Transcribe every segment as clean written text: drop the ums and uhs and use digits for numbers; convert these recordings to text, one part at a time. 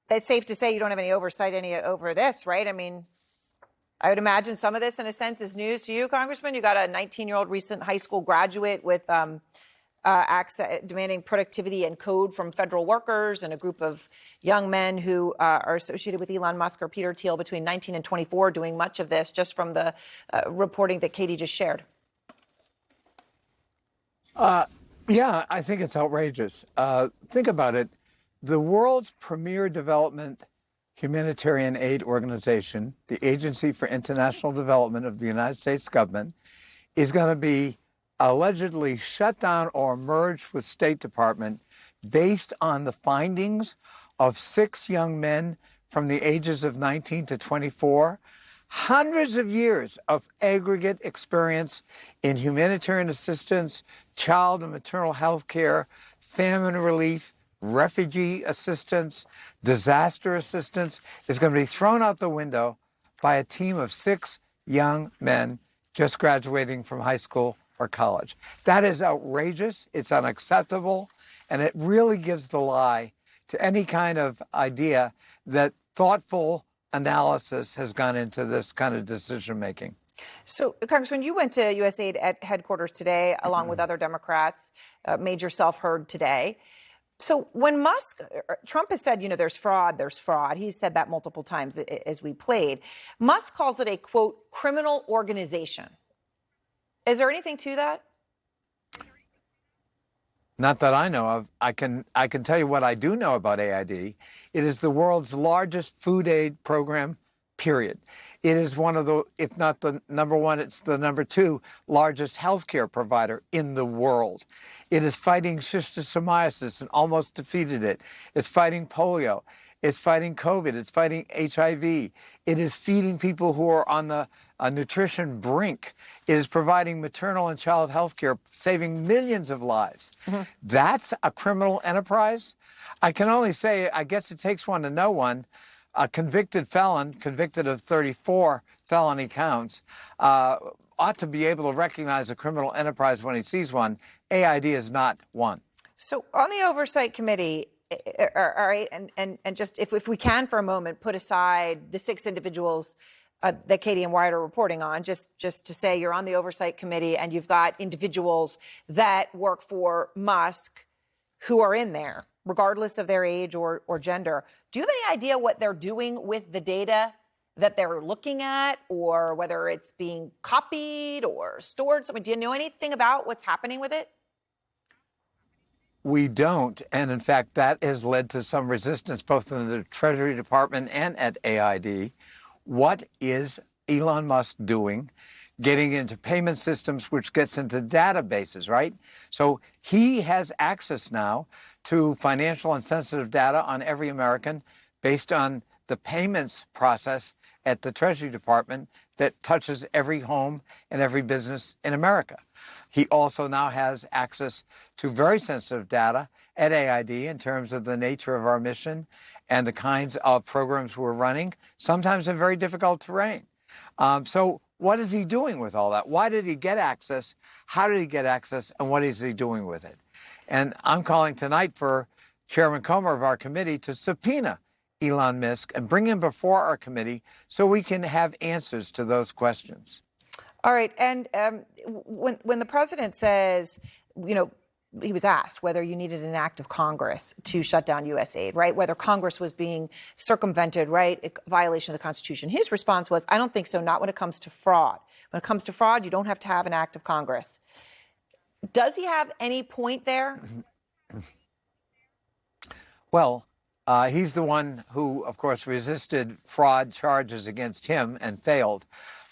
It's safe to say you don't have any oversight over this, right? I mean, I would imagine some of this, in a sense, is news to you, Congressman. You got a 19-year-old recent high school graduate with demanding productivity and code from federal workers, and a group of young men who are associated with Elon Musk or Peter Thiel between 19 and 24 doing much of this, just from the reporting that Katie just shared. Yeah, I think it's outrageous. Think about it. The world's premier development humanitarian aid organization, the Agency for International Development of the United States government, is going to be allegedly shut down or merged with State Department based on the findings of 6 young men from the ages of 19 to 24. Hundreds of years of aggregate experience in humanitarian assistance, child and maternal health care, famine relief, refugee assistance, disaster assistance is going to be thrown out the window by a team of 6 young men just graduating from high school or college. That is outrageous. It's unacceptable. And it really gives the lie to any kind of idea that thoughtful analysis has gone into this kind of decision making. So, Congressman, you went to USAID at headquarters today, along with other Democrats, made yourself heard today. So when Trump has said, there's fraud. He's said that multiple times as we played. Musk calls it a, quote, criminal organization. Is there anything to that? Not that I know of. I can tell you what I do know about AID. It is the world's largest food aid program, period. It is one of the, if not the number one, it's the number 2 largest healthcare provider in the world. It is fighting schistosomiasis and almost defeated it. It's fighting polio. It's fighting COVID. It's fighting HIV. It is feeding people who are on the nutrition brink. It is providing maternal and child health care, saving millions of lives. Mm-hmm. That's a criminal enterprise? I can only say, I guess it takes one to know one. A convicted felon, convicted of 34 felony counts, ought to be able to recognize a criminal enterprise when he sees one. AID is not one. So on the Oversight Committee, all right, and just if we can for a moment put aside the 6 individuals that Katie and Wyatt are reporting on, just to say you're on the Oversight Committee and you've got individuals that work for Musk who are in there, regardless of their age or gender. Do you have any idea what they're doing with the data that they're looking at, or whether it's being copied or stored? Do you know anything about what's happening with it? We don't. And in fact, that has led to some resistance both in the Treasury Department and at AID. What is Elon Musk doing? Getting into payment systems, which gets into databases, right? So he has access now to financial and sensitive data on every American based on the payments process at the Treasury Department that touches every home and every business in America. He also now has access to very sensitive data at AID in terms of the nature of our mission and the kinds of programs we're running, sometimes in very difficult terrain. So what is he doing with all that? Why did he get access? How did he get access? And what is he doing with it? And I'm calling tonight for Chairman Comer of our committee to subpoena Elon Musk and bring him before our committee so we can have answers to those questions. All right. And when the president says, he was asked whether you needed an act of Congress to shut down USAID, right? Whether Congress was being circumvented, right? A violation of the Constitution. His response was, I don't think so, not when it comes to fraud. When it comes to fraud, you don't have to have an act of Congress. Does he have any point there? Well, he's the one who, of course, resisted fraud charges against him and failed.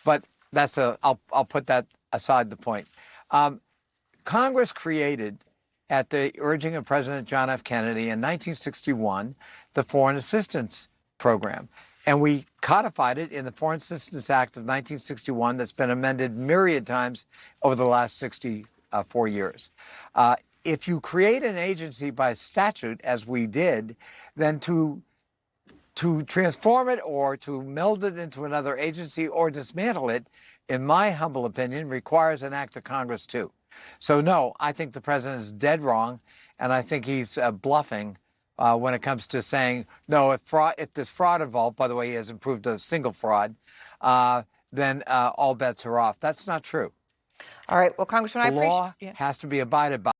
But I'll put that aside the point. Congress created, at the urging of President John F. Kennedy in 1961, the Foreign Assistance Program. And we codified it in the Foreign Assistance Act of 1961 that's been amended myriad times over the last 64 years. If you create an agency by statute, as we did, then to transform it or to meld it into another agency or dismantle it, in my humble opinion, requires an act of Congress too. So no, I think the president is dead wrong, and I think he's bluffing when it comes to saying, no, if there's fraud involved, by the way, he hasn't proved a single fraud, then all bets are off. That's not true. All right. Well, Congressman, The I appreciate law has to be abided by.